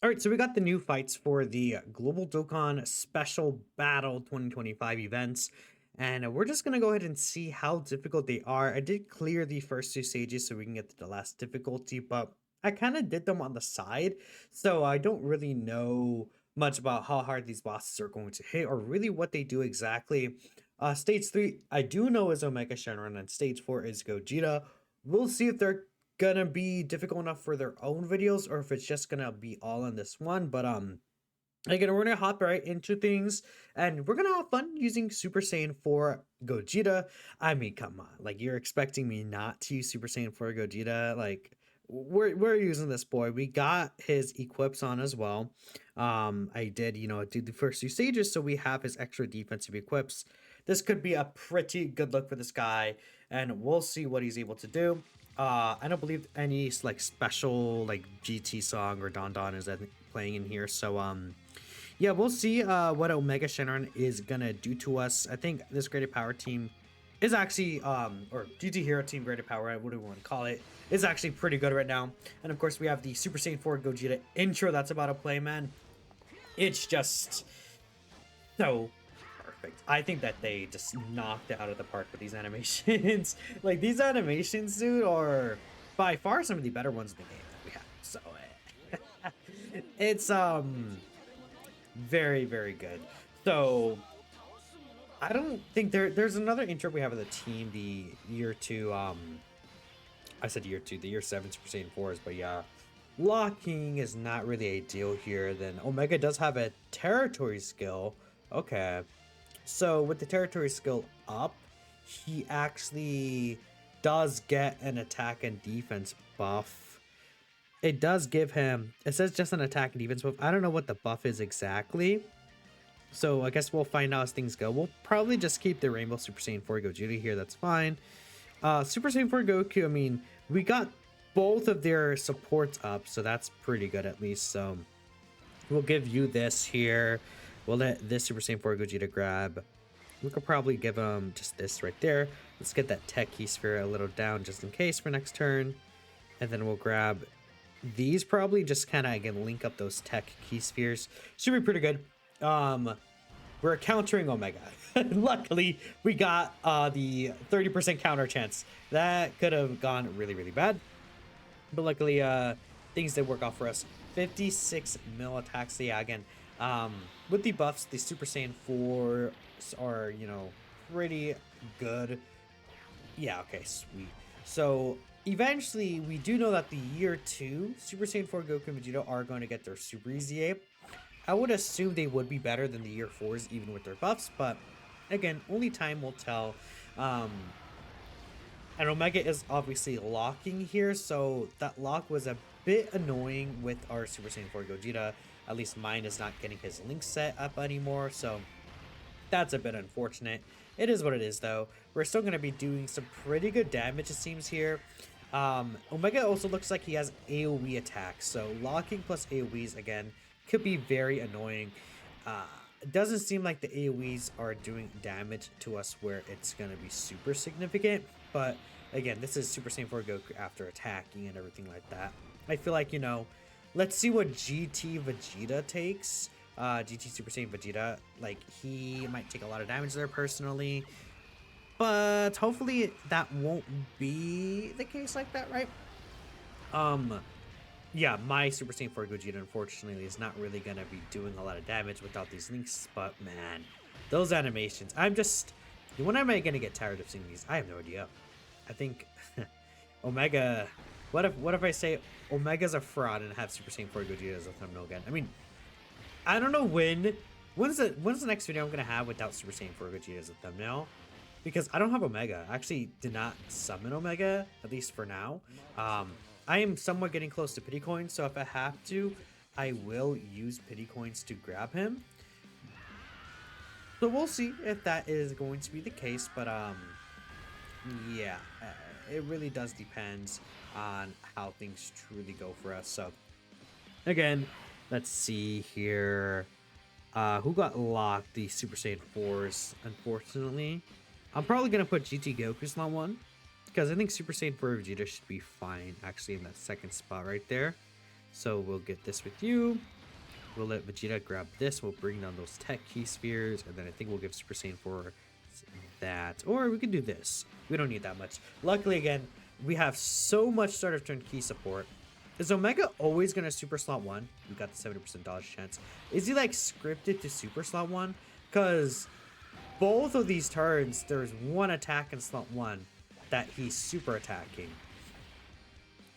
All right, so we got the new fights for the Global Dokkan Special Battle 2025 events, and we're just gonna go ahead and see how difficult they are. I did clear the first two stages so we can get to the last difficulty, but I kind of did them on the side, so I don't really know much about how hard these bosses are going to hit or really what they do exactly. Stage 3, I do know is Omega Shenron, and Stage 4 is Gogeta. We'll see if they're gonna be difficult enough for their own videos or if it's just gonna be all in this one. But again, we're gonna hop right into things and we're gonna have fun using Super Saiyan 4 Gogeta. I mean, come on, like you're expecting me not to use Super Saiyan 4 Gogeta? Like we're using this boy. We got his equips on as well. I did, do the first two stages, so we have his extra defensive equips. This could be a pretty good look for this guy, and we'll see what he's able to do. I don't believe any like special like GT song or Don Don is playing in here. So yeah, we'll see what Omega Shenron is gonna do to us. I think this Graded Power team is actually or GT Hero Team Graded Power, what do we want to call it, is actually pretty good right now. And of course we have the Super Saiyan 4 Gogeta intro that's about to play, man. It's just so perfect. I think that they just knocked it out of the park with these animations. Like these animations, dude, are by far some of the better ones in the game that we have. So it's very very good. So I don't think there's another intro we have of the team, the year two. I said year two, the year seven Super Saiyan 4s, but yeah. Locking is not really ideal here. Then Omega does have a territory skill. Okay. So with the territory skill up, he actually does get an attack and defense buff. It does give him, it says just an attack and defense buff. I don't know what the buff is exactly. So I guess we'll find out as things go. We'll probably just keep the Rainbow Super Saiyan 4 Gogeta here. That's fine. Super Saiyan 4 Goku, I mean, we got both of their supports up, so that's pretty good at least. So we'll give you this here. We'll let this Super Saiyan 4 Gogeta grab. We could probably give him just this right there. Let's get that Tech Key Sphere a little down just in case for next turn. And then we'll grab these probably, just kind of, again, link up those Tech Key Spheres. Should be pretty good. We're countering Omega. Luckily, we got the 30% counter chance. That could have gone really, really bad. But luckily, things did work out for us. 56 mil attacks. So yeah, again, with the buffs, the Super Saiyan 4 are, pretty good. Yeah, okay, sweet. So eventually, we do know that the year 2 Super Saiyan 4 Goku and Vegeta are going to get their Super Easy Ape. I would assume they would be better than the year 4s, even with their buffs, but again, only time will tell. And Omega is obviously locking here, so that lock was a bit annoying with our Super Saiyan 4 Gogeta. At least mine is not getting his link set up anymore, so that's a bit unfortunate. It is what it is, though. We're still going to be doing some pretty good damage, it seems, here. Omega also looks like he has AoE attacks, so locking plus AoEs, again, could be very annoying. It doesn't seem like the AoEs are doing damage to us where it's going to be super significant, but again, this is Super Saiyan 4 Goku after attacking and everything like that. I feel like, let's see what GT Vegeta takes. GT Super Saiyan Vegeta, like, he might take a lot of damage there personally, but hopefully that won't be the case like that, right? Yeah, my Super Saiyan 4 Gogeta, unfortunately, is not really going to be doing a lot of damage without these links, but man, those animations, when am I going to get tired of seeing these? I have no idea. I think Omega, what if I say Omega's a fraud and have Super Saiyan 4 Gogeta as a thumbnail again? I mean, I don't know when's the next video I'm going to have without Super Saiyan 4 Gogeta as a thumbnail? Because I don't have Omega. I actually did not summon Omega, at least for now. I am somewhat getting close to pity coins, so if I have to, I will use pity coins to grab him. So we'll see if that is going to be the case, but yeah, it really does depend on how things truly go for us. So again, let's see here. Who got locked? The Super Saiyan 4s, unfortunately. I'm probably going to put GT Goku slot 1. Because I think Super Saiyan 4 Vegeta should be fine, actually, in that second spot right there. So we'll get this with you. We'll let Vegeta grab this. We'll bring down those tech key spheres, and then I think we'll give Super Saiyan 4 that. Or we could do this. We don't need that much. Luckily, again, we have so much start of turn key support. Is Omega always going to Super Slot 1? We got the 70% dodge chance. Is he like scripted to Super Slot 1? Because both of these turns, there's one attack in Slot 1 that he's super attacking.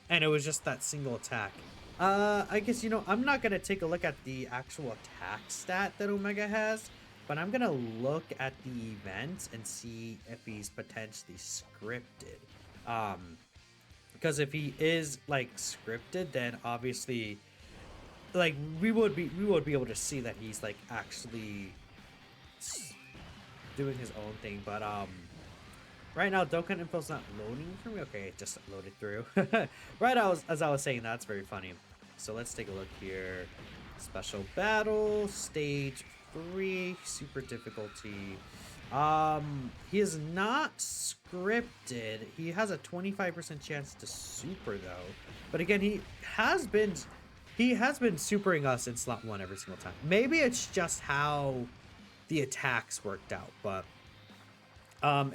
And it was just that single attack. I guess, you know, I'm not going to take a look at the actual attack stat that Omega has, but I'm going to look at the event and see if he's potentially scripted. Because if he is, like, scripted, then obviously, like, we would be able to see that he's, like, actually doing his own thing. But, right now, Dokkan Info's not loading for me. Okay, it just loaded through. Right as I was saying, that's very funny. So let's take a look here. Special battle, stage 3, super difficulty. He is not scripted. He has a 25% chance to super though. But again, he has been supering us in slot 1 every single time. Maybe it's just how the attacks worked out, but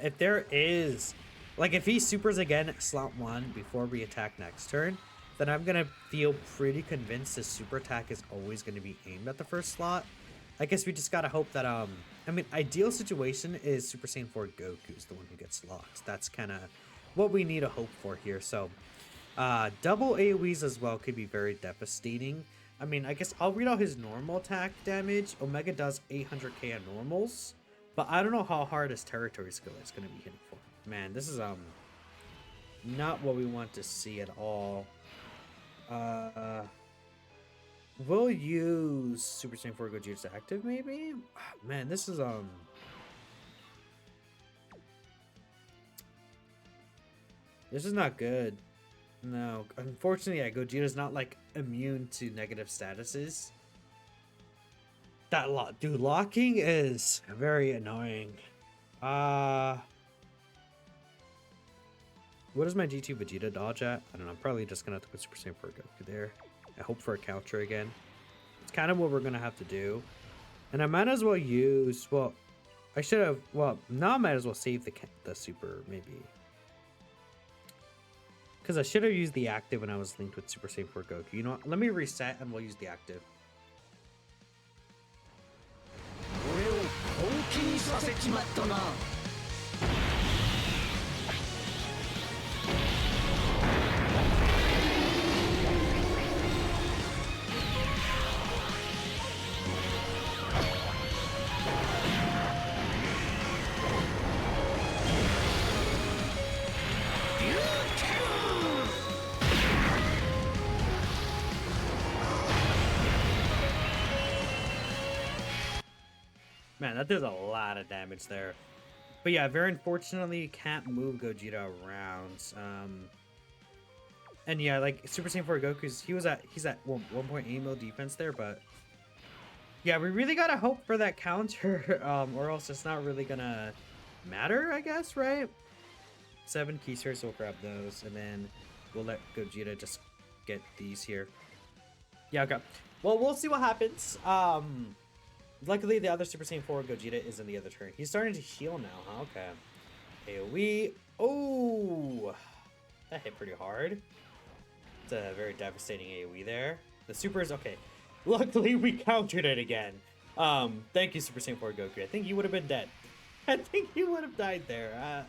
if there is, like, if he supers again at slot 1 before we attack next turn, then I'm gonna feel pretty convinced his super attack is always gonna be aimed at the first slot. I guess we just gotta hope that, I mean, ideal situation is Super Saiyan 4 Goku's the one who gets locked. That's kind of what we need to hope for here. So, double AoEs as well could be very devastating. I mean, I guess I'll read out his normal attack damage. Omega does 800k on normals, but I don't know how hard his territory skill is going to be hitting for. Man, this is not what we want to see at all. We'll use Super Saiyan 4 Gogeta's active, maybe? Man, this is, this is not good. No, unfortunately, yeah, Gogeta's not, like, immune to negative statuses. That dude, locking is very annoying. What is my G2 Vegeta dodge at? I don't know, I'm probably just gonna have to put Super Saiyan 4 Goku there. I hope for a counter again. It's kind of what we're gonna have to do. And I might as well use, well, I should have, well, now I might as well save the super, maybe. Because I should have used the active when I was linked with Super Saiyan 4 Goku. You know what, let me reset and we'll use the active. Man, that does a lot of damage there. But yeah, very unfortunately, you can't move Gogeta around. And yeah, like Super Saiyan 4 Goku's, he's at 1.8 mil defense there, but yeah, we really gotta hope for that counter, or else it's not really gonna matter, I guess, right? 7 key spheres, we'll grab those, and then we'll let Gogeta just get these here. Yeah, okay. Well, we'll see what happens. Luckily, the other Super Saiyan 4 Gogeta is in the other turn. He's starting to heal now, huh? Okay. AoE. Oh! That hit pretty hard. It's a very devastating AoE there. The super is okay. Luckily, we countered it again. Thank you, Super Saiyan 4 Goku. I think you would have been dead. I think you would have died there.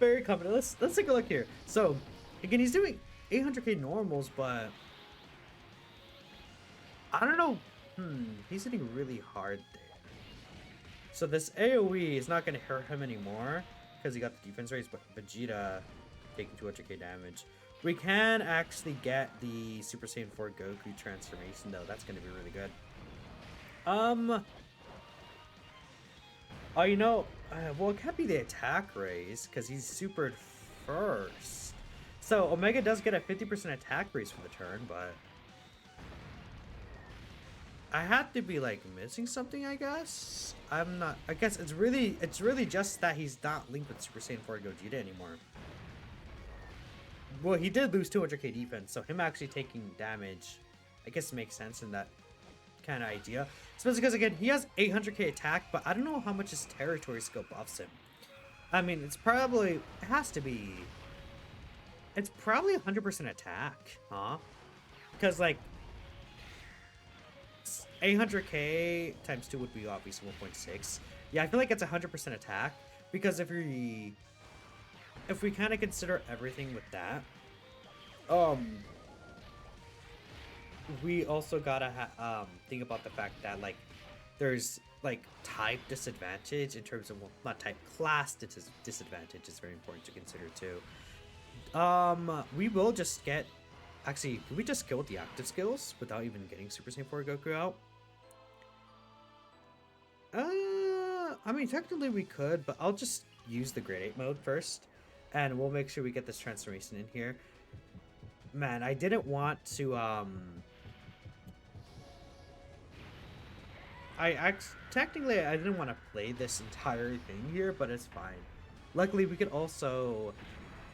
Very confident. Let's take a look here. So, again, he's doing 800k normals, but I don't know. He's hitting really hard there. So this AoE is not going to hurt him anymore because he got the defense raise, but Vegeta taking 200k damage. We can actually get the Super Saiyan 4 Goku transformation though. That's going to be really good. Oh, you know, well, it can't be the attack raise because he's supered first. So Omega does get a 50% attack raise for the turn, but I have to be like missing something, I guess. I'm not. I guess it's really just that he's not linked with Super Saiyan 4 Gogeta anymore. well, he did lose 200k defense, so him actually taking damage, I guess makes sense in that kind of idea. Especially because, again, he has 800k attack, but I don't know how much his territory skill buffs him. I mean, it's probably, it has to be, it's probably 100% attack, huh? Because, like, 800k times 2 would be obviously 1.6. Yeah, I feel like it's 100% attack, because if we kind of consider everything with that, we also gotta think about the fact that, like, there's like type disadvantage in terms of, well, not type, class disadvantage is very important to consider too. We will just get, actually, can we just go with the active skills without even getting Super Saiyan 4 Goku out? I mean, technically we could, but I'll just use the grade 8 mode first, and we'll make sure we get this transformation in here. Man, I didn't want to, technically I didn't want to play this entire thing here, but it's fine. Luckily, we could also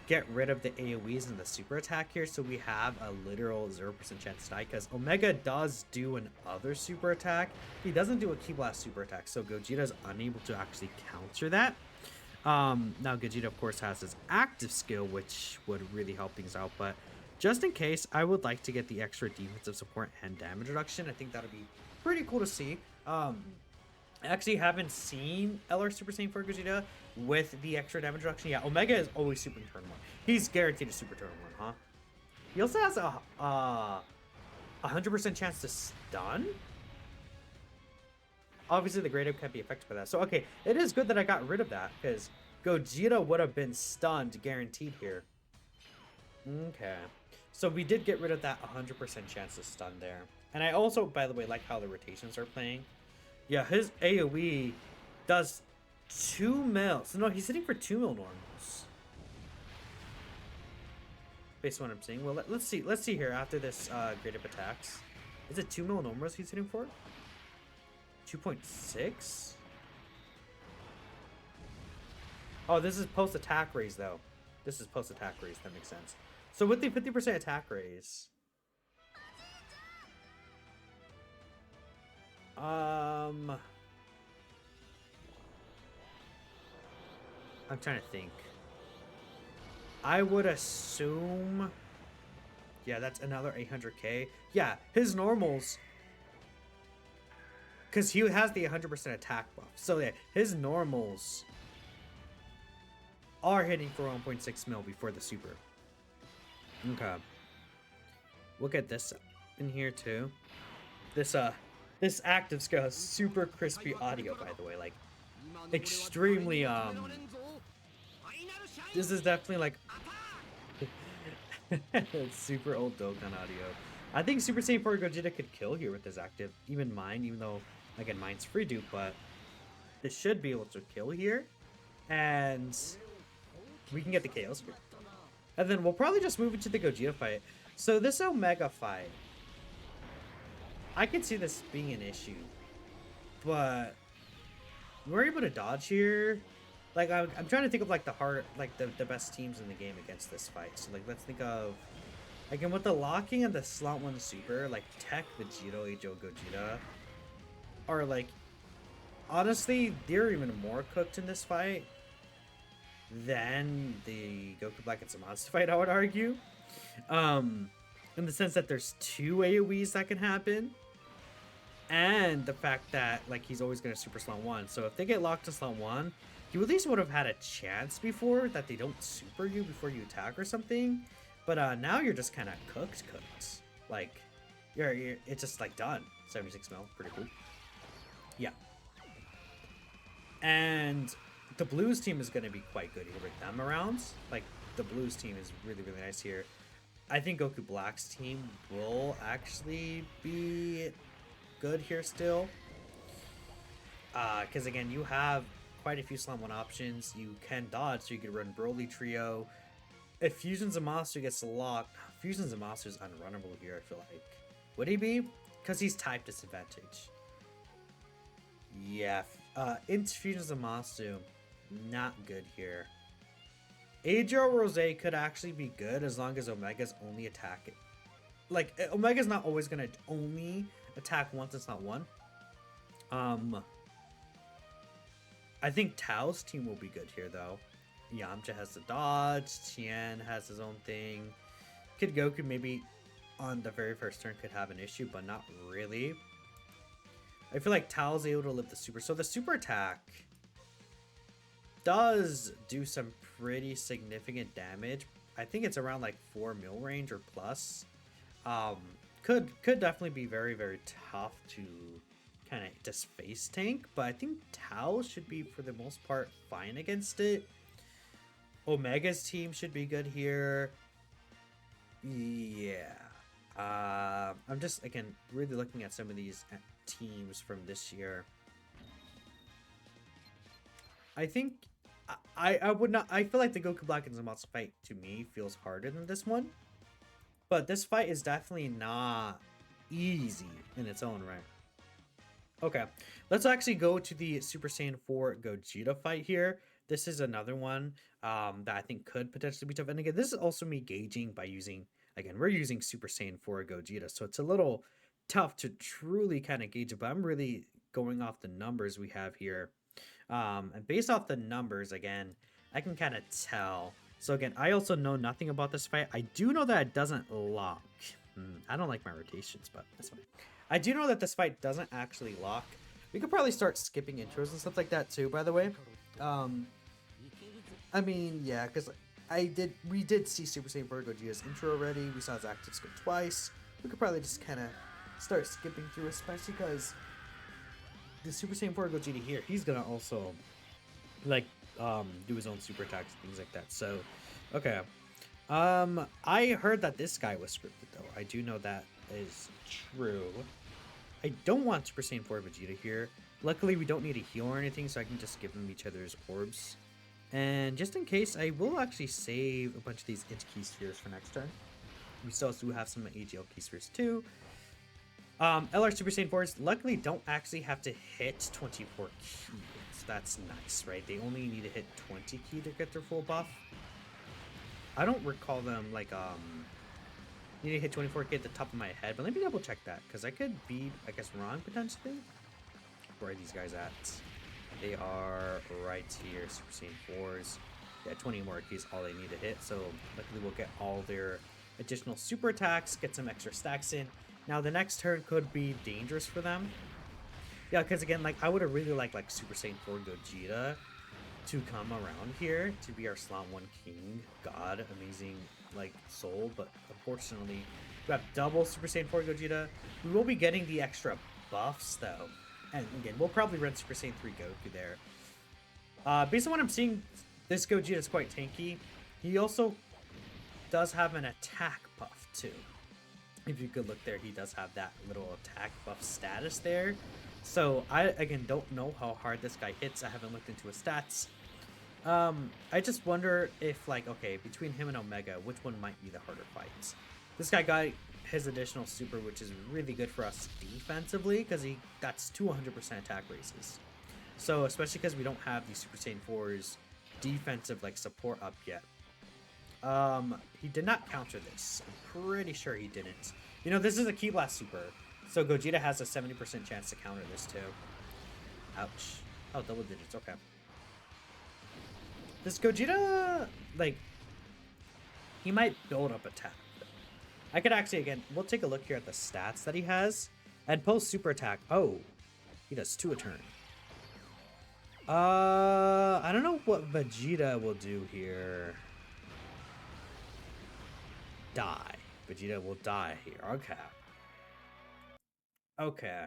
get rid of the AoEs and the super attack here, so we have a literal 0% chance to die, because Omega does do an other super attack. He doesn't do a Ki Blast super attack, so Gogeta is unable to actually counter that. Now Gogeta, of course, has his active skill, which would really help things out, but just in case, I would like to get the extra defensive support and damage reduction. I think that would be pretty cool to see. I actually haven't seen LR Super Saiyan 4 Gogeta with the extra damage reduction. Yeah, Omega is always super turn 1. He's guaranteed a super turn 1, huh? He also has a 100% chance to stun. Obviously, the grade up can't be affected by that. So, okay, it is good that I got rid of that, because Gogeta would have been stunned guaranteed here. Okay. So we did get rid of that 100% chance to stun there. And I also, by the way, like how the rotations are playing. Yeah, his AoE does 2 mil. So no, he's hitting for 2 mil normals. Based on what I'm seeing. Well, let's see. Let's see here after this grade up attacks. Is it 2 mil normals he's hitting for? 2.6? Oh, this is post-attack raise, though. This is post-attack raise. That makes sense. So with the 50% attack raise... I'm trying to think. I would assume... Yeah, that's another 800k. Yeah, his normals... Because he has the 100% attack buff. So yeah, his normals are hitting for 1.6 mil before the super. Okay. We'll get this in here too. This active skill has super crispy audio, by the way. Like, extremely, this is definitely like... super old Dokkan audio. I think Super Saiyan 4 Gogeta could kill here with this active. Even mine, even though, again, mine's free dupe, but this should be able to kill here. And we can get the KOs here. And then we'll probably just move into the Gogeta fight. So this Omega fight, I can see this being an issue, but we're able to dodge here. Like, I'm trying to think of like the best teams in the game against this fight. So like, let's think of, again, with the locking and the slot 1 super, like Tech, Vegito, H.O. Gogeta are like, honestly, they're even more cooked in this fight than the Goku Black and Zamasu fight, I would argue. In the sense that there's 2 AoEs that can happen. And the fact that, like, he's always going to super slot 1. So if they get locked in slot 1, you at least would have had a chance before that they don't super you before you attack or something. But now you're just kind of cooked. Like, it's just, like, done. 76 mil, pretty cool. Yeah. And the Blues team is going to be quite good here with them around. Like, the Blues team is really, really nice here. I think Goku Black's team will actually be good here still. Because, again, you have quite a few slot 1 options. You can dodge, so you could run Broly Trio. If Fusion Zamasu gets locked, Fusion Zamasu is unrunnable here, I feel like. Would he be? Because he's type disadvantage. Yeah, into Fusion Zamasu, not good here. Adriel Rose could actually be good as long as Omega's only attacking. Like, Omega's not always gonna only attack once, it's not one. I think Tao's team will be good here, though. Yamcha has the dodge, Tien has his own thing. Kid Goku maybe on the very first turn could have an issue, but not really. I feel like Tao's able to live the super. So the super attack does do some pretty significant damage. I think it's around like 4 mil range or plus. Could definitely be very, very tough to kind of just face tank, but I think Tao should be for the most part fine against it. Omega's team should be good here. Yeah. I'm just, again, really looking at some of these teams from this year. I think I would not. I feel like the Goku Black and Zamasu fight to me feels harder than this one, but this fight is definitely not easy in its own right. Okay, let's actually go to the Super Saiyan 4 Gogeta fight here. This is another one that I think could potentially be tough. And again, this is also me gauging by using, again, we're using Super Saiyan 4 Gogeta, so it's a little tough to truly kind of gauge it, but I'm really going off the numbers we have here. And based off the numbers, again, I can kind of tell. So again, I also know nothing about this fight. I do know that it doesn't lock. I don't like my rotations, but that's fine. I do know that this fight doesn't actually lock. We could probably start skipping intros and stuff like that too, by the way. I mean, yeah, because we did see Super Saiyan 4 Gogeta's intro already. We saw his active skip twice. We could probably just kind of start skipping through, especially because the Super Saiyan 4 Gogeta here, he's gonna also like do his own super attacks and things like that. So, okay. I heard that this guy was scripted though. I do know that is true. I don't want Super Saiyan 4 Vegeta here. Luckily, we don't need a heal or anything, so I can just give them each other's orbs. And just in case, I will actually save a bunch of these Inch Key Spheres for next turn. We still do have some AGL Key Spheres too. LR Super Saiyan 4s luckily don't actually have to hit 24 keys. That's nice, right? They only need to hit 20 key to get their full buff. I don't recall them like need to hit 24 key at the top of my head, but let me double check that because I could be, I guess, wrong potentially. Where are these guys at? They are right here, Super Saiyan 4s. Yeah, 20 more keys, all they need to hit. So luckily we'll get all their additional super attacks, get some extra stacks in. Now the next turn could be dangerous for them. Yeah, because again, like I would have really liked like Super Saiyan 4 Gogeta to come around here to be our slot 1 king, god, amazing like soul, but unfortunately we have double Super Saiyan 4 Gogeta. We will be getting the extra buffs though, and again we'll probably run Super Saiyan 3 Goku there. Based on what I'm seeing, this Gogeta is quite tanky. He also does have an attack buff too. If you could look there, he does have that little attack buff status there. So I, again, don't know how hard this guy hits. I haven't looked into his stats. I just wonder if, like, okay, between him and Omega, which one might be the harder fights? This guy got his additional super, which is really good for us defensively, because that's 200% attack raises. So, especially because we don't have the Super Saiyan 4's defensive, like, support up yet. He did not counter this. I'm pretty sure he didn't. You know, this is a Ki Blast super. So Gogeta has a 70% chance to counter this too. Ouch. Oh, double digits. Okay. This Gogeta, like, he might build up attack. I could actually, again, we'll take a look here at the stats that he has. And post super attack. Oh, he does 2 a turn. I don't know what Vegeta will do here. Die. Vegeta will die here. Okay. Okay.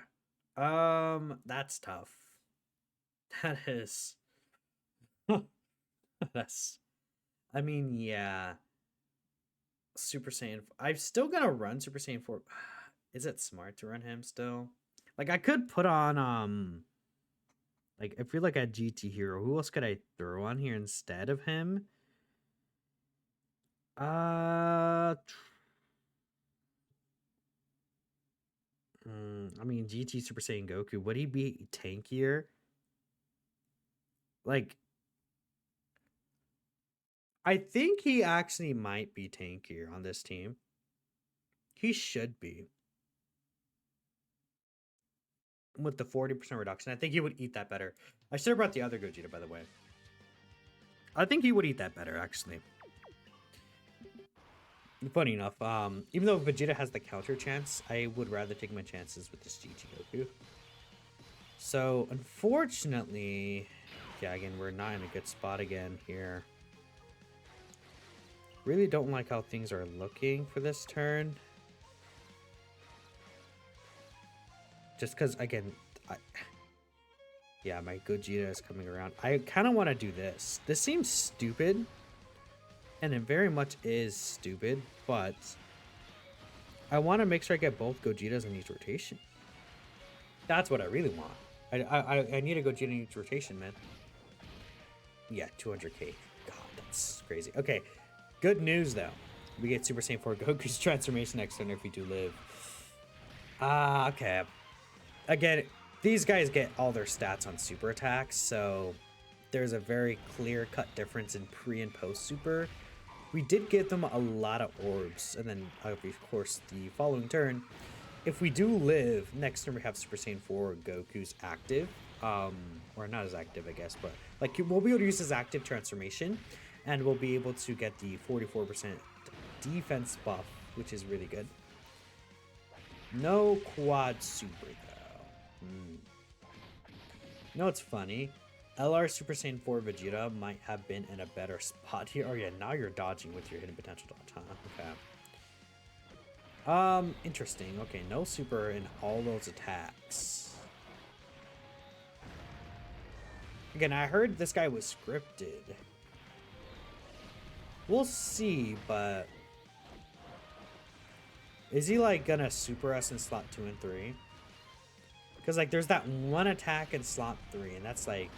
That's tough. That is. That's. I mean, yeah. Super Saiyan. I'm still gonna run Super Saiyan 4. Is it smart to run him still? Like, I could put on, like, I feel like a GT hero. Who else could I throw on here instead of him? I mean, GT Super Saiyan Goku, would he be tankier? Like, I think he actually might be tankier on this team. He should be. With the 40% reduction, I think he would eat that better. I should have brought the other Gogeta, by the way. I think he would eat that better, actually. Funny enough, even though Vegeta has the counter chance, I would rather take my chances with this GT Goku. So, unfortunately, yeah, again, we're not in a good spot again here. Really don't like how things are looking for this turn. Just because, again, yeah, my Gogeta is coming around. I kind of want to do this. This seems stupid, and it very much is stupid, but I want to make sure I get both Gogetas in each rotation. That's what I really want. I need a Gogeta in each rotation, man. Yeah, 200k. God, that's crazy. Okay, good news, though. We get Super Saiyan 4 Goku's transformation next turn if we do live. Okay. Again, these guys get all their stats on super attacks, so there's a very clear-cut difference in pre and post super. We did give them a lot of orbs, and then, of course, the following turn, if we do live, next turn we have Super Saiyan 4 Goku's active, or not as active, I guess, but like we'll be able to use his active transformation, and we'll be able to get the 44% defense buff, which is really good. No quad super, though. You know what's funny? LR Super Saiyan 4 Vegeta might have been in a better spot here. Oh yeah, now you're dodging with your hidden potential dodge, huh? Okay. Interesting. Okay, no super in all those attacks. Again, I heard this guy was scripted. We'll see, but is he like gonna super us in slot 2 and 3? Because like there's that one attack in slot 3, and that's like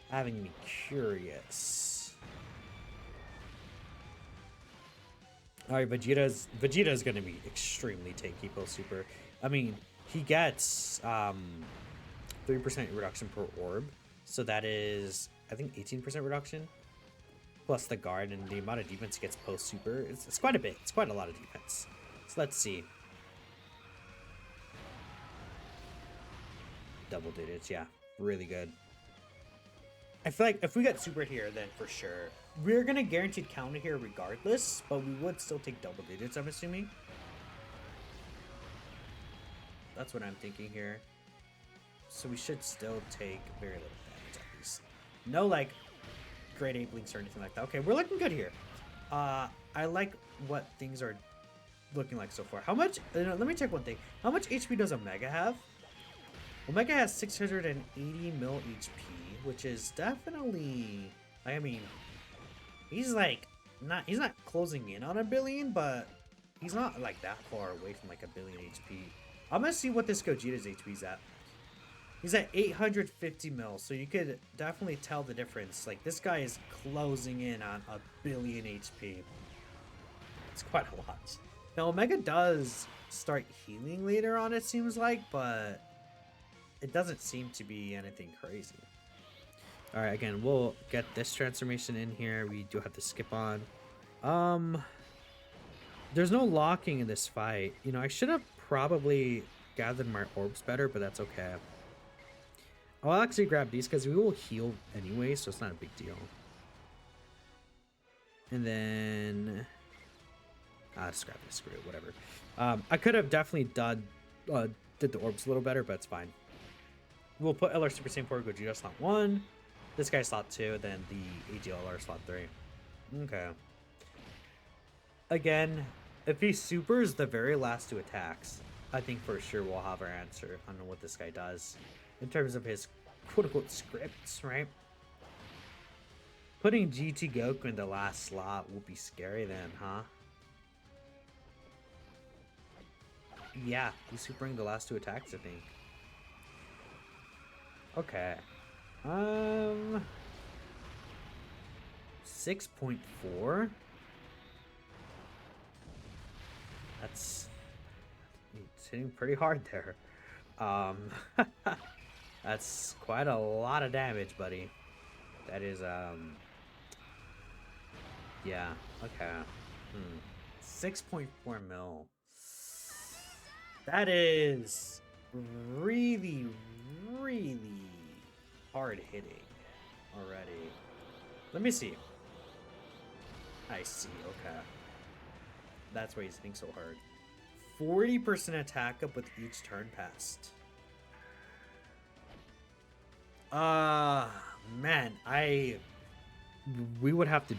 having me curious. Alright, Vegeta's gonna be extremely tanky post super. I mean, he gets 3% reduction per orb. So that is, I think, 18% reduction. Plus the guard, and the amount of defense he gets post super. It's quite a bit. It's quite a lot of defense. So let's see. Double digits, yeah. Really good. I feel like if we get super here, then for sure. We're going to guaranteed counter here regardless, but we would still take double digits, I'm assuming. That's what I'm thinking here. So we should still take very little damage at least. No, like, grade 8 blinks or anything like that. Okay, we're looking good here. I like what things are looking like so far. How much... let me check one thing. How much HP does Omega have? Omega has 680 mil HP, which is definitely... I mean, he's like... He's not closing in on a billion, but he's not like that far away from like a billion HP. I'm gonna see what this Gogeta's HP is at. He's at 850 mil, so you could definitely tell the difference. Like, this guy is closing in on a billion HP. It's quite a lot. Now, Omega does start healing later on, it seems like, but it doesn't seem to be anything crazy. Alright, again, we'll get this transformation in here. We do have to skip on. There's no locking in this fight. You know, I should have probably gathered my orbs better, but that's okay. I'll actually grab these because we will heal anyway, so it's not a big deal. And then... just grab this, screw it, whatever. I could have definitely did the orbs a little better, but it's fine. We'll put LR Super Saiyan 4 Gogeta slot 1. This guy slot 2, then the AGLR slot 3. Okay. Again, if he supers the very last 2 attacks, I think for sure we'll have our answer on what this guy does. In terms of his quote-unquote scripts, right? Putting GT Goku in the last slot will be scary then, huh? Yeah, he's supering the last 2 attacks, I think. Okay. 6.4? That's... It's hitting pretty hard there. That's quite a lot of damage, buddy. That is, Yeah. Okay. 6.4 mil. That is really, really hard hitting already. Let me see. I see. Okay. That's why he's hitting so hard. 40% attack up with each turn passed. Man, we have to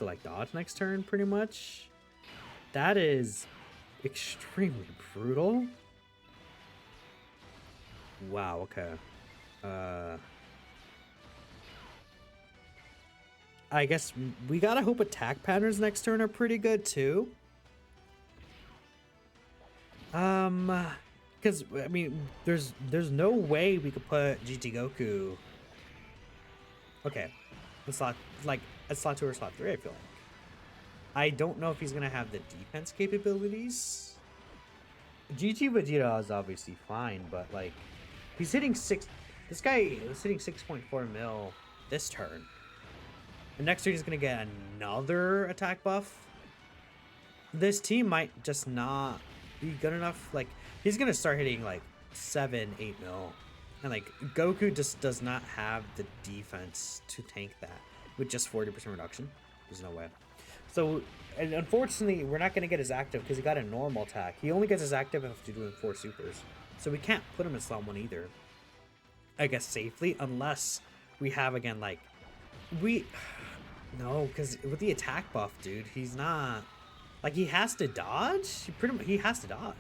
like dodge next turn pretty much. That is extremely brutal. Wow, okay. I guess we gotta hope attack patterns next turn are pretty good too. Because I mean, there's no way we could put GT Goku. Okay, in slot like at slot 2 or slot 3. I feel like I don't know if he's gonna have the defense capabilities. GT Vegeta is obviously fine, but like he's hitting six. This guy is hitting 6.4 mil this turn. The next turn he's gonna get another attack buff. This team might just not be good enough. Like he's gonna start hitting like 7-8 mil, and like Goku just does not have the defense to tank that with just 40% reduction. There's no way. So, and unfortunately, we're not gonna get his active because he got a normal attack. He only gets his active after doing 4 supers, so we can't put him in slot 1 either. I guess safely, unless we have again like we no, because with the attack buff, dude, he's not like he has to dodge. He has to dodge.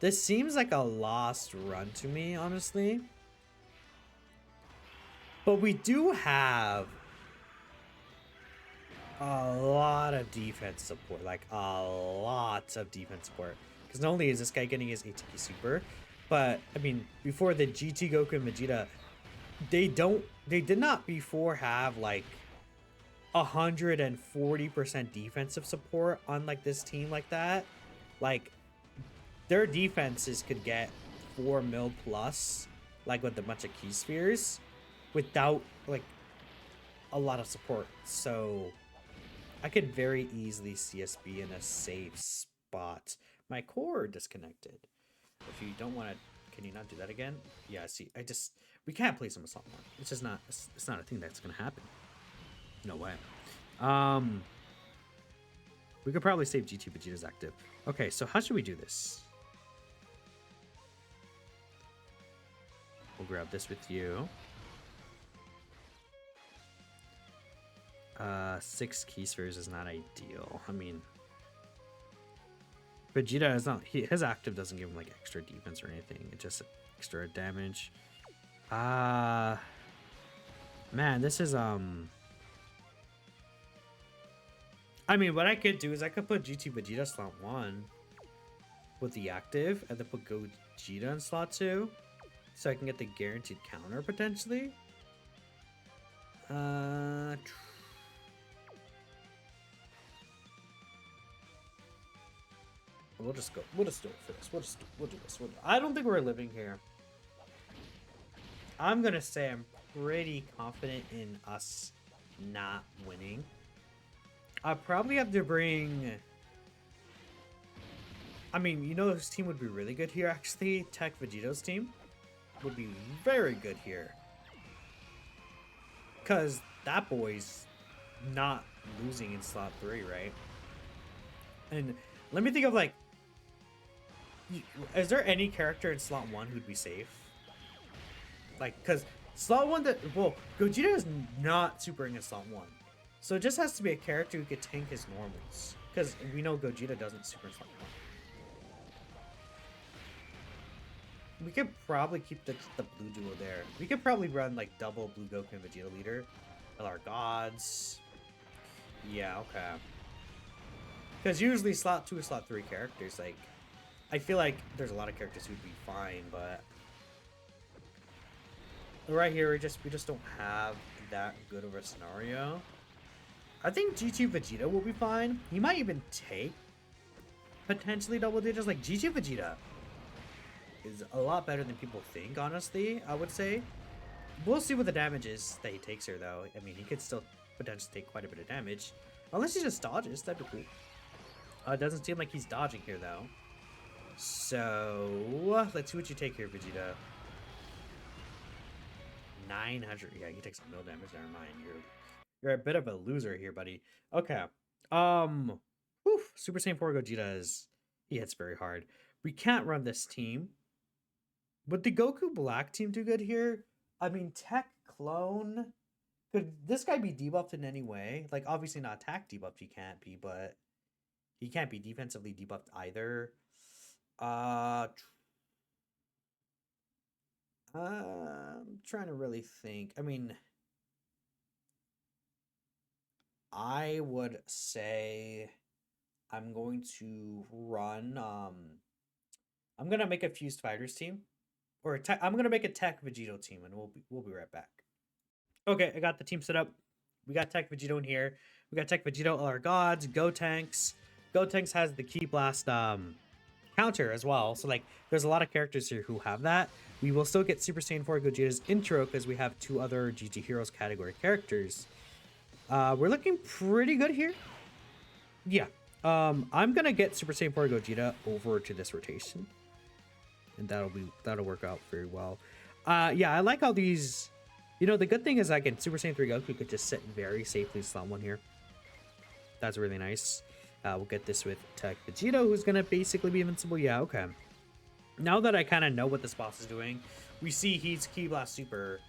This seems like a lost run to me, honestly. But we do have a lot of defense support, like a lot of defense support. Because not only is this guy getting his ATP super, but I mean, before the GT Goku and Vegeta, they did not before have like 140% defensive support on like this team like that. Like their defenses could get 4 mil plus, like with a bunch of key spheres, without like a lot of support. So I could very easily see us be in a safe spot. My core disconnected. If you don't want to, can you not do that again? Yeah, see, we can't place him with slot 1. It's just not, it's not a thing that's gonna happen. No way. We could probably save GT Vegeta's active. Okay, so how should we do this? We'll grab this with you. 6 key spheres is not ideal. I mean, Vegeta is not. His active doesn't give him like extra defense or anything. It's just extra damage. Man, this is I mean, what I could do is I could put GT Vegeta slot 1 with the active, and then put Gogeta in slot 2, so I can get the guaranteed counter potentially. We'll just go. We'll just do it for this. We'll do this. I don't think we're living here. I'm gonna say I'm pretty confident in us not winning. I probably have to bring. I mean, you know, this team would be really good here. Actually, Tech Vegeto's team would be very good here, cause that boy's not losing in slot 3, right? And let me think of like. Is there any character in slot 1 who'd be safe? Like, because slot 1 well, Gogeta is not supering in slot 1. So it just has to be a character who could tank his normals. Because we know Gogeta doesn't super in slot 1. We could probably keep the blue duo there. We could probably run like double Blue Goku and Vegeta leader with our gods. Yeah, okay. Because usually slot 2 or slot 3 characters, like, I feel like there's a lot of characters who'd be fine, but right here we just don't have that good of a scenario. I think GT Vegeta will be fine. He might even take potentially double digits. Like GT Vegeta is a lot better than people think, honestly, I would say. We'll see what the damage is that he takes here though. I mean, he could still potentially take quite a bit of damage. Unless he just dodges, that'd be cool. It doesn't seem like he's dodging here, though. So, let's see what you take here, Vegeta. 900. Yeah, he takes no damage. Never mind. You're a bit of a loser here, buddy. Okay. Whew, Super Saiyan 4 Gogeta he hits very hard. We can't run this team. Would the Goku Black team do good here? I mean, Tech Clone. Could this guy be debuffed in any way? Like, obviously not attack debuffed, he can't be, but he can't be defensively debuffed either. I'm trying to really think. I mean, I would say I'm going to run. I'm gonna make a Fused Fighters team, or I'm gonna make a Tech Vegito team, and we'll be right back. Okay, I got the team set up. We got Tech Vegito in here. We got Tech Vegito, all our gods, Gotenks. Gotenks has the Ki Blast counter as well. So like, there's a lot of characters here who have that. We will still get Super Saiyan 4 Gogeta's intro because we have 2 other GT Heroes category characters. We're looking pretty good here. Yeah. I'm gonna get Super Saiyan 4 Gogeta over to this rotation, and that'll work out very well. Yeah, I like how these. You know, the good thing is, again, Super Saiyan 3 Goku could just sit very safely slot 1 here. That's really nice. We'll get this with Tech Vegito, who's going to basically be invincible. Yeah, okay. Now that I kind of know what this boss is doing, we see he's Ki Blast Super.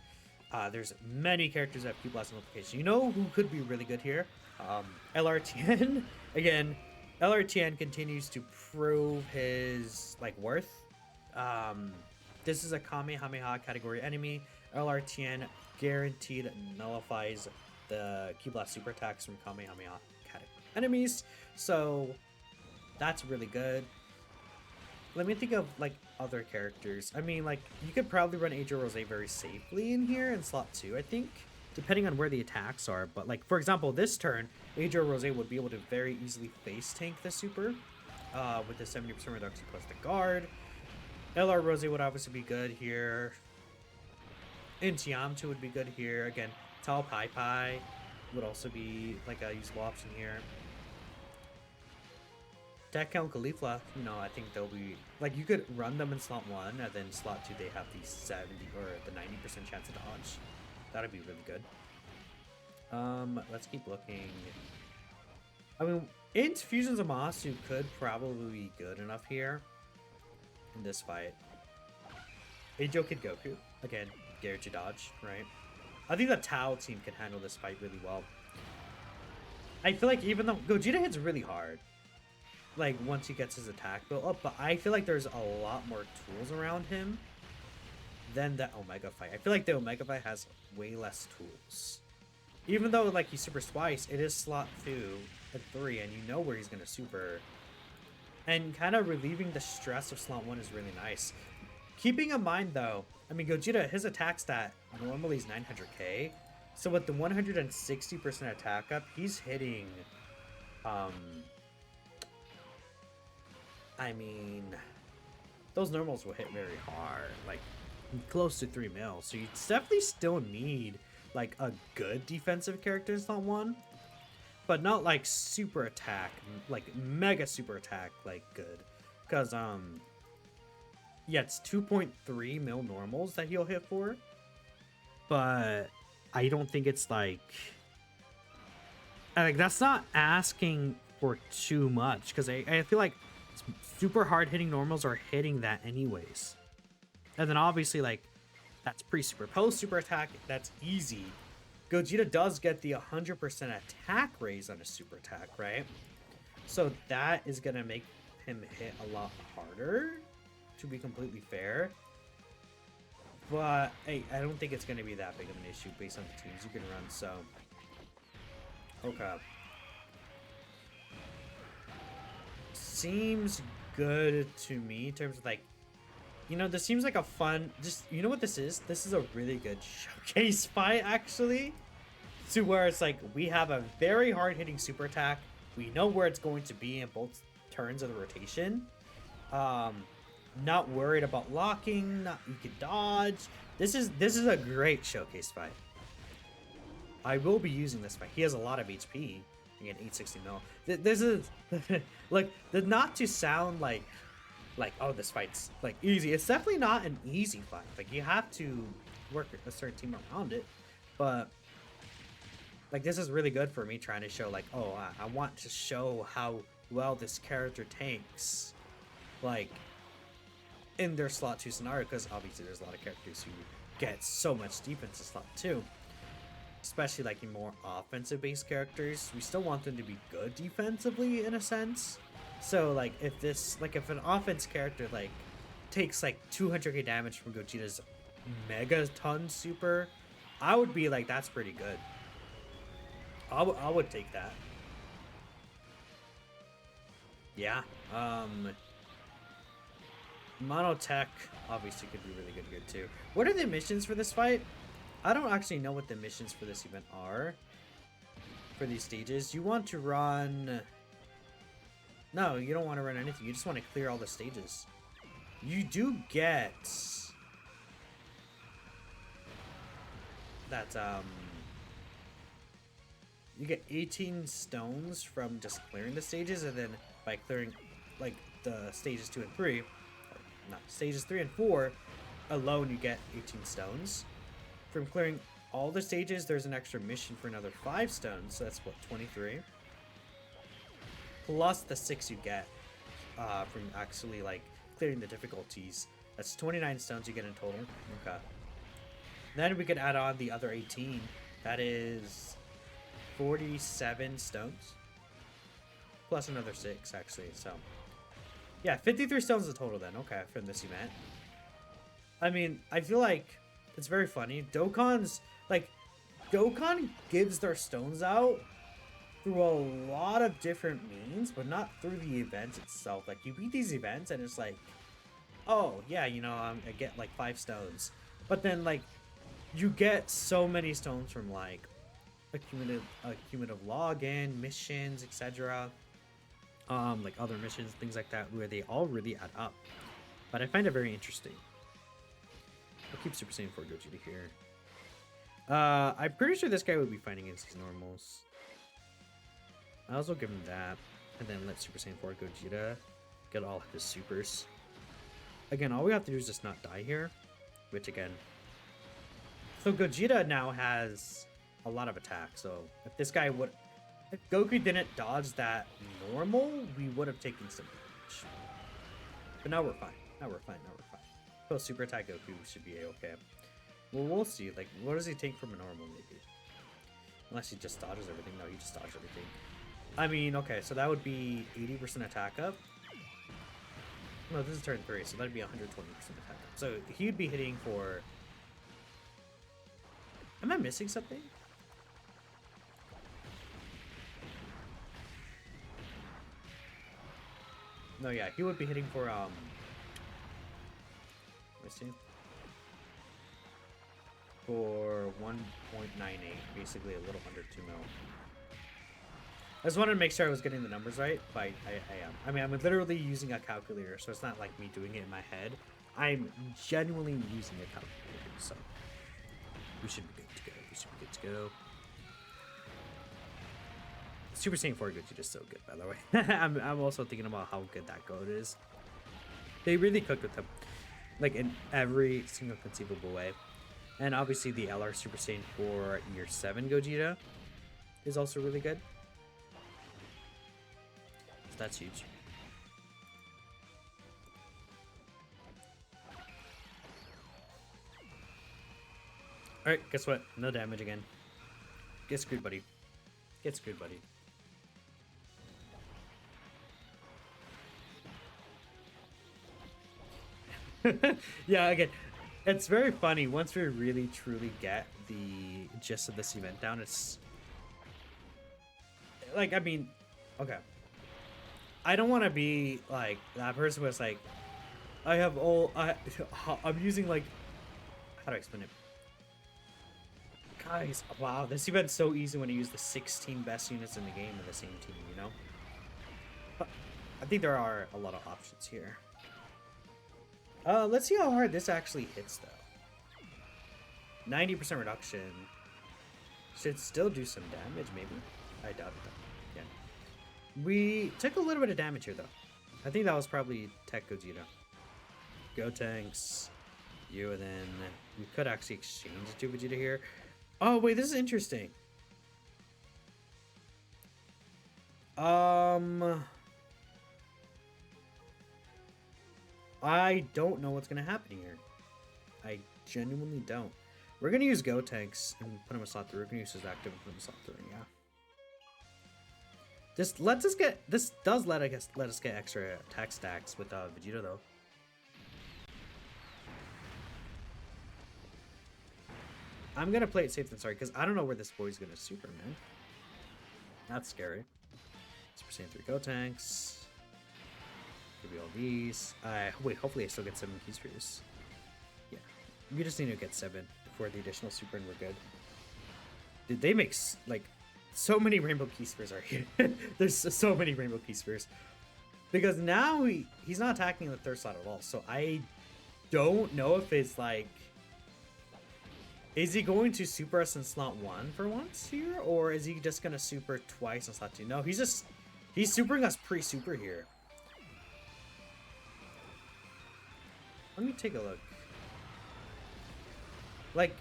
There's many characters that have Ki Blast Multiplication. You know who could be really good here? LRTN. Again, LRTN continues to prove his, like, worth. This is a Kamehameha category enemy. LRTN guaranteed nullifies the Ki Blast super attacks from Kamehameha category enemies, so that's really good. Let me think of like other characters. I mean, like, you could probably run Adria Rose very safely in here in slot 2, I think, depending on where the attacks are. But like, for example, this turn, Adria Rose would be able to very easily face tank the super with the 70% reduction plus the guard. LR Rose would obviously be good here. Intiamtu would be good here. Again, Tao Pai Pai would also be like a usable option here. Tech Count Caulifla, you know, I think they'll be like, you could run them in slot 1, and then slot 2 they have the 70 or the 90% chance of dodge. That'd be really good. Let's keep looking. I mean, Int Fusion Zamasu could probably be good enough here in this fight. Eijo Kid Goku, again, guaranteed dodge, right? I think the Tao team can handle this fight really well. I feel like even though Gogeta hits really hard, like once he gets his attack built up, but I feel like there's a lot more tools around him than the Omega fight. I feel like the Omega fight has way less tools. Even though like he supers twice, it is slot 2 and 3, and you know where he's gonna super. And kind of relieving the stress of slot 1 is really nice. Keeping in mind though, I mean, Gogeta, his attack stat normally is 900k. So with the 160% attack up, he's hitting, I mean, those normals will hit very hard, like close to 3 mil. So you definitely still need like a good defensive character in slot 1, but not like super attack, like mega super attack, like good. Because, yeah, it's 2.3 mil normals that he'll hit for, but I don't think it's like that's not asking for too much, because I feel like super hard hitting normals are hitting that anyways. And then obviously like that's pre-super, post-super attack, that's easy. Gogeta does get the 100% attack raise on a super attack, right? So that is gonna make him hit a lot harder, to be completely fair. But hey, I don't think it's going to be that big of an issue based on the teams you can run, so okay. Seems good to me in terms of like, you know, this seems like a fun, just, you know what this is? This is a really good showcase fight, actually, to where it's like we have a very hard hitting super attack. We know where it's going to be in both turns of the rotation. Not worried about locking, you can dodge. This is a great showcase fight. I will be using this fight. He has a lot of HP. Again, 860 mil. This is like not to sound like oh, this fight's like easy. It's definitely not an easy fight. Like you have to work a certain team around it, but like this is really good for me trying to show like, oh, I want to show how well this character tanks, like in their slot 2 scenario, because obviously there's a lot of characters who get so much defense in slot 2, especially like in more offensive based characters. We still want them to be good defensively in a sense. So like if an offense character like takes like 200k damage from Gogeta's megaton super, I would be like, that's pretty good. I would take that. Yeah. Monotech obviously could be really good here too. What are the missions for this fight? I don't actually know what the missions for this event are. For these stages, you want to run... No, you don't want to run anything. You just want to clear all the stages. You do get... that, you get 18 stones from just clearing the stages, and then by clearing, like, the stages 2 and 3, or not, stages 3 and 4 alone, you get 18 stones. From clearing all the stages, there's an extra mission for another 5 stones, so that's, what, 23? Plus the 6 you get from actually, like, clearing the difficulties. That's 29 stones you get in total. Okay. Then we could add on the other 18. That is 47 stones. Plus another 6, actually, so... yeah, 53 stones in total then, okay, from this event. I mean, I feel like it's very funny. Dokkan gives their stones out through a lot of different means, but not through the events itself. Like, you beat these events and it's like, oh, yeah, you know, I get like 5 stones. But then, like, you get so many stones from, like, accumulative login, missions, etc. Like other missions, things like that, where they all really add up. But I find it very interesting. I'll keep Super Saiyan 4 Gogeta here. I'm pretty sure this guy would be fighting against these normals. I also give him that, and then let Super Saiyan 4 Gogeta get all of his supers. Again, all we have to do is just not die here, which again... So Gogeta now has a lot of attack, so if this guy would... If Goku didn't dodge that normal, we would have taken some damage. But now we're fine. Now we're fine. Post super attack Goku should be okay. Well, we'll see. Like, what does he take from a normal, maybe? Unless he just dodges everything. No, he just dodges everything. I mean, okay, so that would be 80% attack up. No, this is turn 3, so that'd be 120% attack up. So he'd be hitting for... Am I missing something? No, yeah, he would be hitting for, let me see. For 1.98, basically a little under 2 mil. I just wanted to make sure I was getting the numbers right, but I am. I mean, I'm literally using a calculator, so it's not like me doing it in my head. I'm genuinely using a calculator, so we should be good to go. We should be good to go. Super Saiyan 4 Gogeta is so good, by the way. I'm also thinking about how good that goat is. They really cooked with him, like in every single conceivable way. And obviously the LR Super Saiyan 4 Year 7 Gogeta is also really good. So that's huge. Alright, guess what? No damage again. Get screwed, buddy. Get screwed, buddy. Yeah, again, it's very funny. Once we really truly get the gist of this event down, it's like, I mean, okay, I don't want to be like that person was like, I'm using, like, how do I explain it? Guys, wow, this event's so easy when you use the 16 best units in the game in the same team, you know? But I think there are a lot of options here. Let's see how hard this actually hits, though. 90% reduction. Should still do some damage, maybe? I doubt it, though. We took a little bit of damage here, though. I think that was probably Tech Gogeta. Go tanks. You, and then we could actually exchange the 2 Vegeta here. Oh, wait, this is interesting. I don't know what's going to happen here. I genuinely don't. We're going to use Go tanks and put him in slot 3. We're going to use his active and put him in slot 3, yeah. This does let us get extra attack stacks with Vegeta, though. I'm gonna play it safe than sorry because I don't know where this boy's gonna super, man. That's scary. Super Saiyan 3 Go tanks. Maybe all these. Wait, hopefully I still get 7 key spheres. Yeah, we just need to get 7 before the additional super and we're good. Dude, they make like so many rainbow key spheres are here. There's so many rainbow key spheres because now he's not attacking in the 3rd slot at all. So I don't know if it's like. Is he going to super us in slot 1 for once here? Or is he just going to super twice in slot 2? No, he's supering us pre-super here. Let me take a look. Like,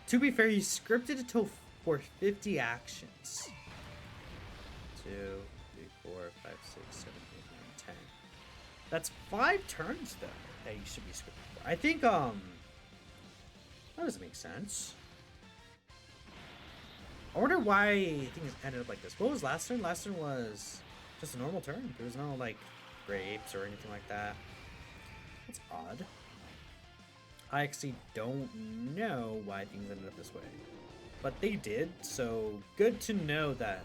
to be fair, he scripted it for 50 actions. 2, 3, 4, 5, 6, 7, 8, 9, 10. That's 5 turns, though, that he should be scripted for. I think, that doesn't make sense. I wonder why things ended up like this. What was last turn? Last turn was just a normal turn. There was no, like, grapes or anything like that. That's odd. I actually don't know why things ended up this way. But they did, so good to know that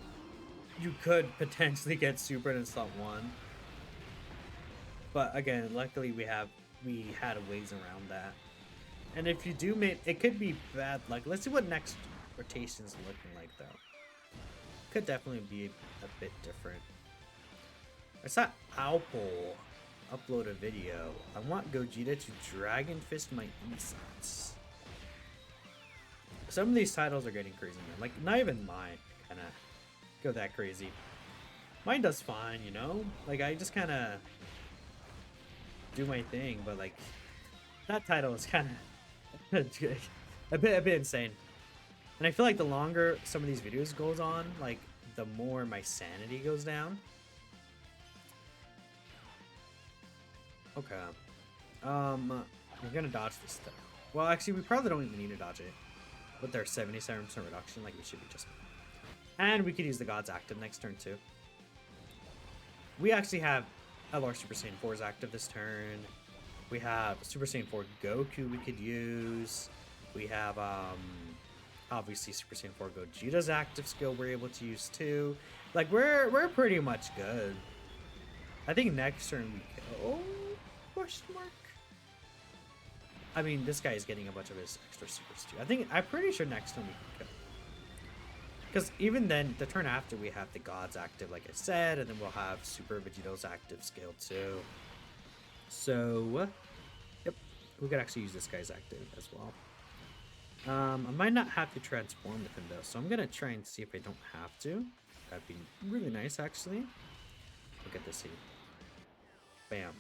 you could potentially get supered in slot 1. But again, luckily we had ways around that. And if you do make it, could be bad luck. Let's see what next rotation's looking like, though. Could definitely be a bit different. I saw Alpol upload a video. I want Gogeta to Dragon Fist my Insats. Some of these titles are getting crazy, man. Like, not even mine kind of go that crazy. Mine does fine, you know? Like, I just kind of do my thing, but, like, that title is kind of a bit insane. And I feel like the longer some of these videos goes on, like the more my sanity goes down. Okay. We're gonna dodge this stuff. Well, actually, we probably don't even need to dodge it. With their 77% reduction, like, we should be just fine. And we could use the God's active next turn too. We actually have LR Super Saiyan 4's active this turn. We have Super Saiyan 4 Goku we could use. We have, obviously Super Saiyan 4 Gogeta's active skill we're able to use too. Like, we're pretty much good. I think next turn we kill... Question mark? I mean, this guy is getting a bunch of his extra supers too. I'm pretty sure next turn we can kill. Because even then, the turn after we have the Gods active, like I said, and then we'll have Super Vegeto's active skill too. So, yep, we could actually use this guy's active as well. I might not have to transform with him though, so I'm gonna try and see if I don't have to. That'd be really nice, actually. Look at this here. Bam.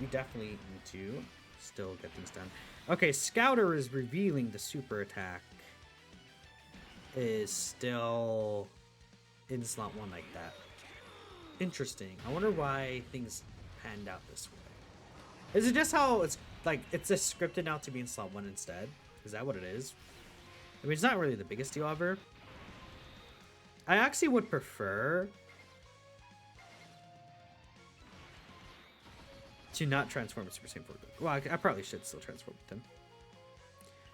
We definitely need to still get things done. Okay, Scouter is revealing the super attack is still in slot 1 like that. Interesting. I wonder why things panned out this way. Is it just how it's like it's just scripted now to be in slot 1 instead? Is that what it is? I mean, it's not really the biggest deal ever. I actually would prefer to not transform Super Saiyan 4. Well, I probably should still transform with him.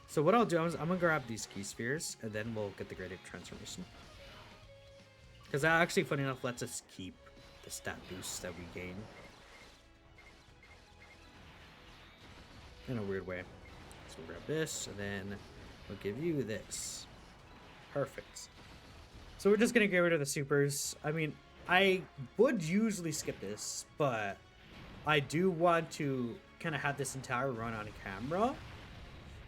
So what I'll do is I'm gonna grab these key spheres and then we'll get the Great Ape transformation. Because that actually, funny enough, lets us keep the stat boosts that we gain. In a weird way. So we'll grab this and then we'll give you this. Perfect. So we're just gonna get rid of the supers. I mean, I would usually skip this, but I do want to kind of have this entire run on camera.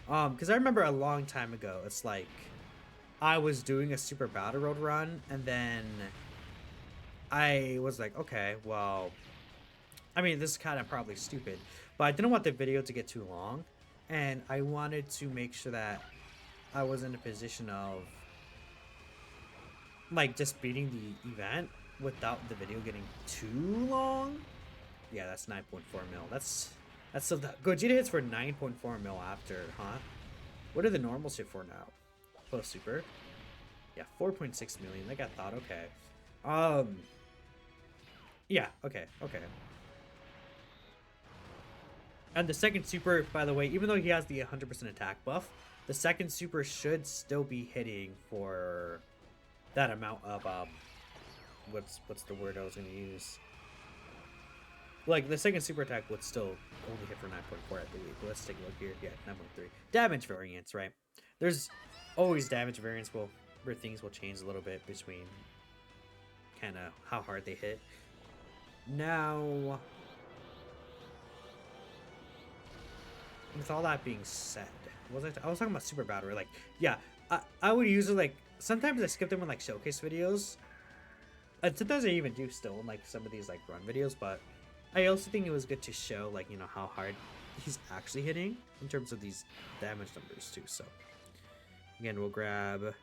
Because I remember a long time ago, it's like I was doing a Super Battle Road run, and then I was like, okay, well, I mean, this is kind of probably stupid, but I didn't want the video to get too long, and I wanted to make sure that I was in a position of like just beating the event without the video getting too long. Yeah, that's 9.4 mil. That's so that Gogeta hits for 9.4 mil after, huh? What are the normals hit for now? Post super. Yeah, 4.6 million. Like I thought. Okay. Yeah. Okay. Okay. And the second super, by the way, even though he has the 100% attack buff, the second super should still be hitting for that amount of what's the word I was gonna use? Like the second super attack would still only hit for 9.4, I believe. But let's take a look here. Yeah, 9.3. Damage variance, right? There's always damage variance where things will change a little bit between kind of how hard they hit. Now, with all that being said, I was talking about super battery. Like, yeah, I would use it like sometimes I skip them in like showcase videos. And sometimes I even do still in like some of these like run videos, but I also think it was good to show like, you know, how hard he's actually hitting in terms of these damage numbers too. So again, we'll grab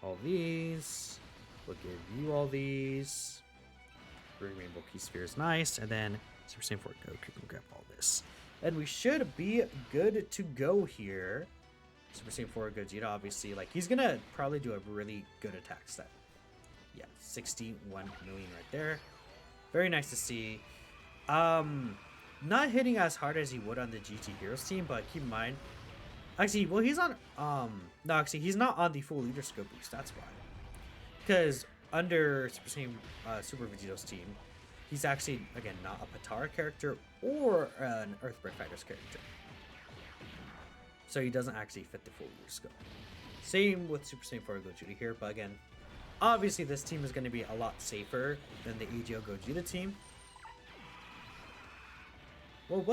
all these. We'll give you all these. Green Rainbow Key Sphere is nice. And then Super Saiyan 4 Goku can grab all this. And we should be good to go here. Super Saiyan 4 Gogeta, obviously, like he's gonna probably do a really good attack stat. Yeah, 61 million right there. Very nice to see. Not hitting as hard as he would on the GT Heroes team, but keep in mind, actually, well, he's on, no, actually, he's not on the full leader scope boost, that's why. Because under Super Saiyan, Super Vegeto's team, he's actually, again, not a Patara character or an Earthbreak Fighters character. So he doesn't actually fit the full leader scope. Same with Super Saiyan 4 Gogeta here, but again, obviously this team is going to be a lot safer than the AGO Gogeta team. Well,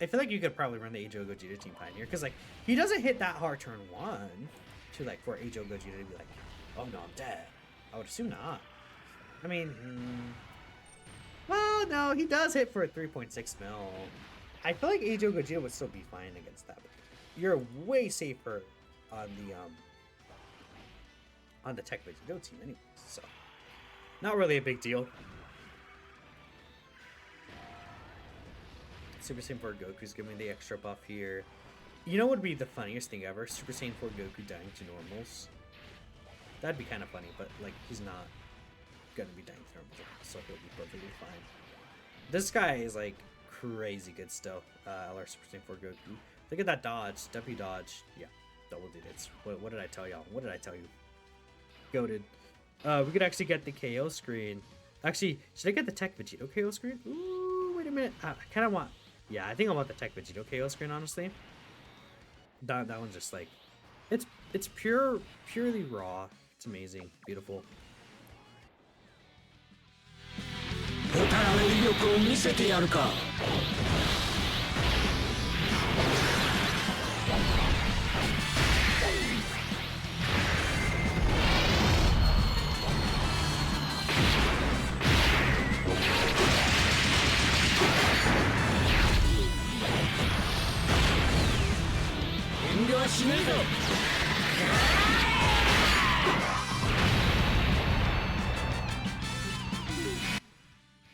I feel like you could probably run the AGO Gogeta team Pioneer, because like he doesn't hit that hard turn 1 to like for AGO Gogeta to be like, oh no, I'm dead. I would assume not. I mean, well, no, he does hit for a 3.6 mil. I feel like AGO Gogeta would still be fine against that. You're way safer on the Tech Vegito team anyways, so not really a big deal. Super Saiyan 4 Goku's giving the extra buff here. You know what would be the funniest thing ever? Super Saiyan 4 Goku dying to normals. That'd be kind of funny, but like he's not gonna be dying to normals, so he'll be perfectly fine. This guy is like crazy good still. LR Super Saiyan 4 Goku. Look at that dodge, W dodge. Yeah, double digits. What did I tell y'all? What did I tell you? Goated. We could actually get the KO screen. Actually, should I get the Tech Vegito KO screen? Ooh, wait a minute. I kind of want. Yeah, I think I want the Tech Vegito KO screen, honestly. That one's just like, it's purely raw. It's amazing, beautiful.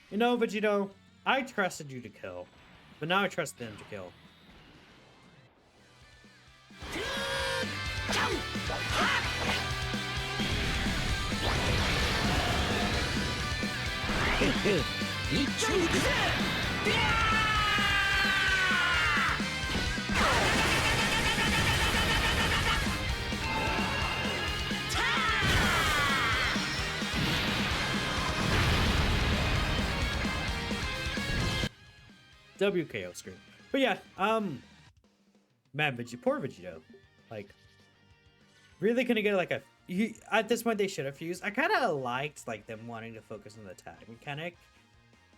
You know, Vegito, I trusted you to kill, but now I trust them to kill. WKO screen. But yeah, man, poor Vegito. Like, really couldn't get like at this point they should have fused. I kind of liked like them wanting to focus on the tag mechanic,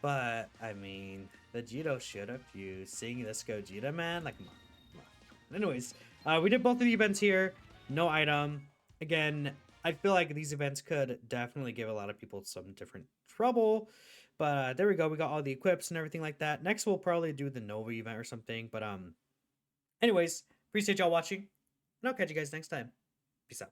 but I mean, Vegito should have fused. Seeing this Gogeta, man, like, come on. Anyways, we did both of the events here. No item. Again, I feel like these events could definitely give a lot of people some different trouble. But there we go. We got all the equips and everything like that. Next, we'll probably do the Nova event or something. But anyways, appreciate y'all watching, and I'll catch you guys next time. Peace out.